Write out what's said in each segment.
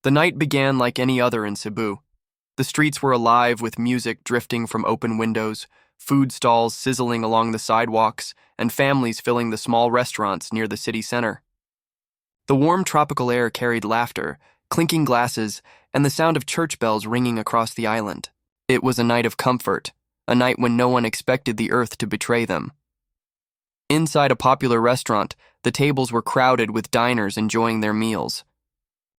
The night began like any other in Cebu. The streets were alive with music drifting from open windows, food stalls sizzling along the sidewalks, and families filling the small restaurants near the city center. The warm tropical air carried laughter, clinking glasses, and the sound of church bells ringing across the island. It was a night of comfort, a night when no one expected the earth to betray them. Inside a popular restaurant, the tables were crowded with diners enjoying their meals.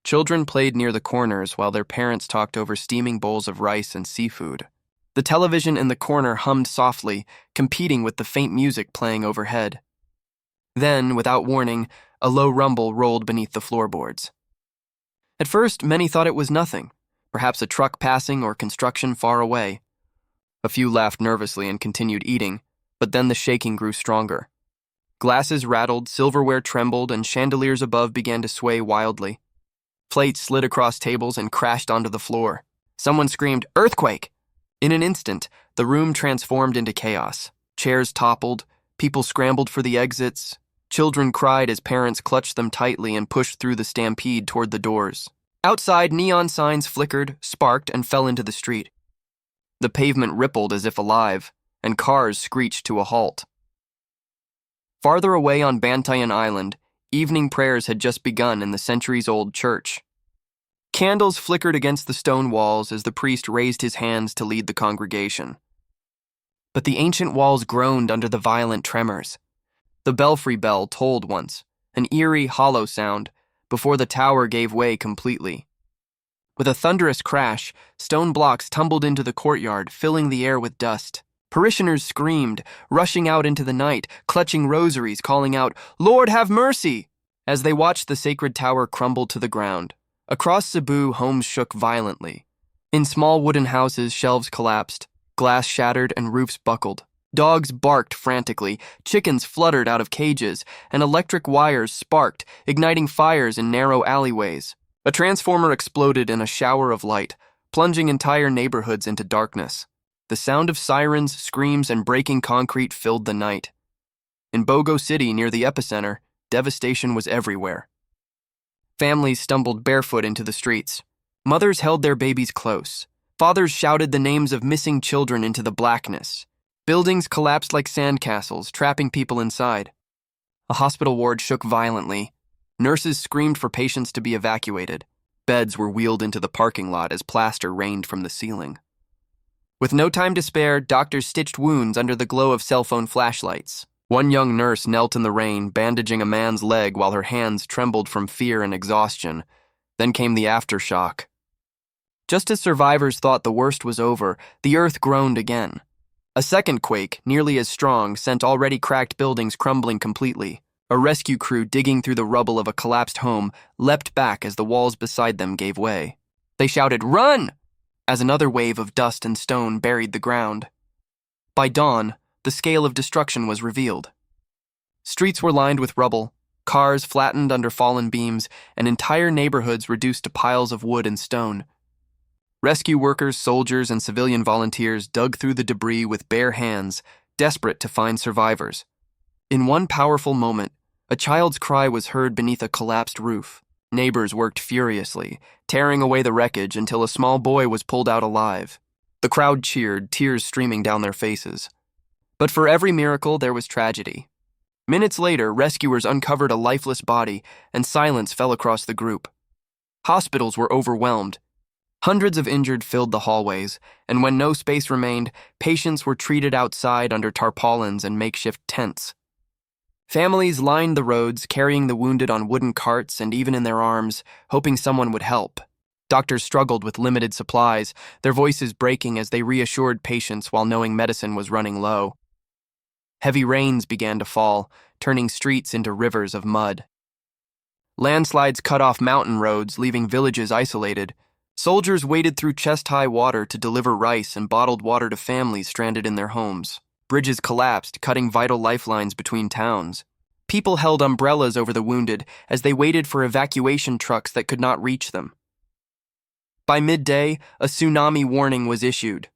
Children played near the corners while their parents talked over steaming bowls of rice and seafood. The television in the corner hummed softly, competing with the faint music playing overhead. Then, without warning, a low rumble rolled beneath the floorboards. At first, many thought it was nothing, perhaps a truck passing or construction far away. A few laughed nervously and continued eating, but then the shaking grew stronger. Glasses rattled, silverware trembled, and chandeliers above began to sway wildly. Plates slid across tables and crashed onto the floor. Someone screamed, "Earthquake!" In an instant, the room transformed into chaos. Chairs toppled, people scrambled for the exits. Children cried as parents clutched them tightly and pushed through the stampede toward the doors. Outside, neon signs flickered, sparked, and fell into the street. The pavement rippled as if alive, and cars screeched to a halt. Farther away on Bantayan Island, evening prayers had just begun in the centuries-old church. Candles flickered against the stone walls as the priest raised his hands to lead the congregation. But the ancient walls groaned under the violent tremors. The belfry bell tolled once, an eerie, hollow sound, before the tower gave way completely. With a thunderous crash, stone blocks tumbled into the courtyard, filling the air with dust. Parishioners screamed, rushing out into the night, clutching rosaries, calling out, "Lord, have mercy!" as they watched the sacred tower crumble to the ground. Across Cebu, homes shook violently. In small wooden houses, shelves collapsed, glass shattered, and roofs buckled. Dogs barked frantically, chickens fluttered out of cages, and electric wires sparked, igniting fires in narrow alleyways. A transformer exploded in a shower of light, plunging entire neighborhoods into darkness. The sound of sirens, screams, and breaking concrete filled the night. In Cebu City, near the epicenter, devastation was everywhere. Families stumbled barefoot into the streets. Mothers held their babies close. Fathers shouted the names of missing children into the blackness. Buildings collapsed like sandcastles, trapping people inside. A hospital ward shook violently. Nurses screamed for patients to be evacuated. Beds were wheeled into the parking lot as plaster rained from the ceiling. With no time to spare, doctors stitched wounds under the glow of cell phone flashlights. One young nurse knelt in the rain, bandaging a man's leg while her hands trembled from fear and exhaustion. Then came the aftershock. Just as survivors thought the worst was over, the earth groaned again. A second quake, nearly as strong, sent already cracked buildings crumbling completely. A rescue crew digging through the rubble of a collapsed home leapt back as the walls beside them gave way. They shouted, "Run!" as another wave of dust and stone buried the ground. By dawn, the scale of destruction was revealed. Streets were lined with rubble, cars flattened under fallen beams, and entire neighborhoods reduced to piles of wood and stone. Rescue workers, soldiers, and civilian volunteers dug through the debris with bare hands, desperate to find survivors. In one powerful moment, a child's cry was heard beneath a collapsed roof. Neighbors worked furiously, tearing away the wreckage until a small boy was pulled out alive. The crowd cheered, tears streaming down their faces. But for every miracle, there was tragedy. Minutes later, rescuers uncovered a lifeless body, and silence fell across the group. Hospitals were overwhelmed. Hundreds of injured filled the hallways, and when no space remained, patients were treated outside under tarpaulins and makeshift tents. Families lined the roads, carrying the wounded on wooden carts and even in their arms, hoping someone would help. Doctors struggled with limited supplies, their voices breaking as they reassured patients while knowing medicine was running low. Heavy rains began to fall, turning streets into rivers of mud. Landslides cut off mountain roads, leaving villages isolated. Soldiers waded through chest-high water to deliver rice and bottled water to families stranded in their homes. Bridges collapsed, cutting vital lifelines between towns. People held umbrellas over the wounded as they waited for evacuation trucks that could not reach them. By midday, a tsunami warning was issued.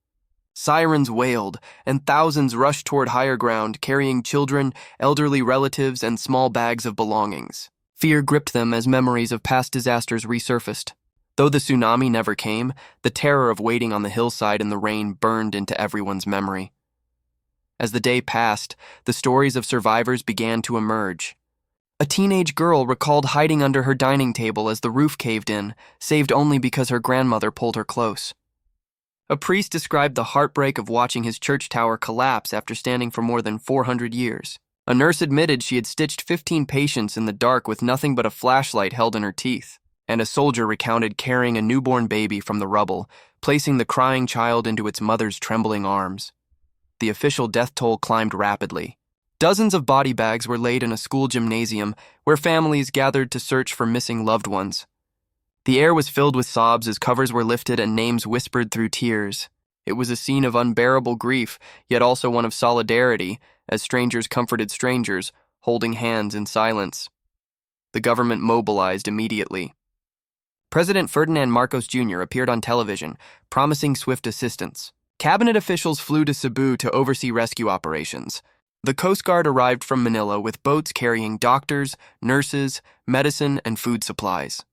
Sirens wailed, and thousands rushed toward higher ground, carrying children, elderly relatives, and small bags of belongings. Fear gripped them as memories of past disasters resurfaced. Though the tsunami never came, the terror of waiting on the hillside in the rain burned into everyone's memory. As the day passed, the stories of survivors began to emerge. A teenage girl recalled hiding under her dining table as the roof caved in, saved only because her grandmother pulled her close. A priest described the heartbreak of watching his church tower collapse after standing for more than 400 years. A nurse admitted she had stitched 15 patients in the dark with nothing but a flashlight held in her teeth. And a soldier recounted carrying a newborn baby from the rubble, placing the crying child into its mother's trembling arms. The official death toll climbed rapidly. Dozens of body bags were laid in a school gymnasium where families gathered to search for missing loved ones. The air was filled with sobs as covers were lifted and names whispered through tears. It was a scene of unbearable grief, yet also one of solidarity, as strangers comforted strangers, holding hands in silence. The government mobilized immediately. President Ferdinand Marcos Jr. appeared on television, promising swift assistance. Cabinet officials flew to Cebu to oversee rescue operations. The Coast Guard arrived from Manila with boats carrying doctors, nurses, medicine, and food supplies.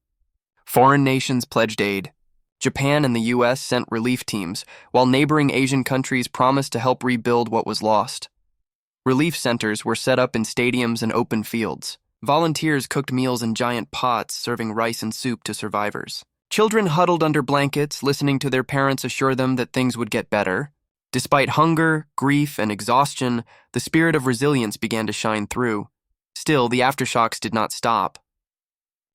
Foreign nations pledged aid. Japan and the U.S. sent relief teams, while neighboring Asian countries promised to help rebuild what was lost. Relief centers were set up in stadiums and open fields. Volunteers cooked meals in giant pots, serving rice and soup to survivors. Children huddled under blankets, listening to their parents assure them that things would get better. Despite hunger, grief, and exhaustion, the spirit of resilience began to shine through. Still, the aftershocks did not stop.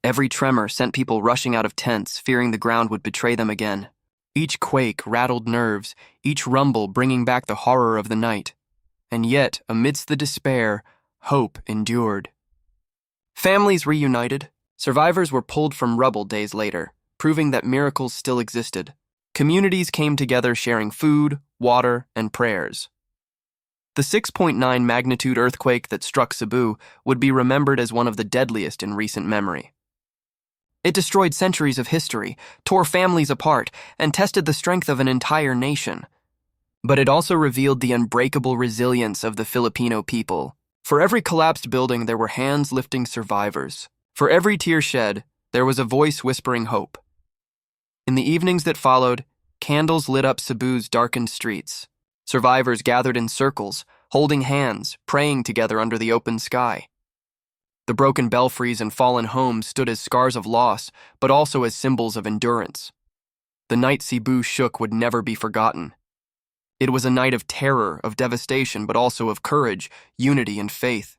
Every tremor sent people rushing out of tents, fearing the ground would betray them again. Each quake rattled nerves, each rumble bringing back the horror of the night. And yet, amidst the despair, hope endured. Families reunited. Survivors were pulled from rubble days later, proving that miracles still existed. Communities came together sharing food, water, and prayers. The 6.9 magnitude earthquake that struck Cebu would be remembered as one of the deadliest in recent memory. It destroyed centuries of history, tore families apart, and tested the strength of an entire nation. But it also revealed the unbreakable resilience of the Filipino people. For every collapsed building, there were hands lifting survivors. For every tear shed, there was a voice whispering hope. In the evenings that followed, candles lit up Cebu's darkened streets. Survivors gathered in circles, holding hands, praying together under the open sky. The broken belfries and fallen homes stood as scars of loss, but also as symbols of endurance. The night Cebu shook would never be forgotten. It was a night of terror, of devastation, but also of courage, unity, and faith.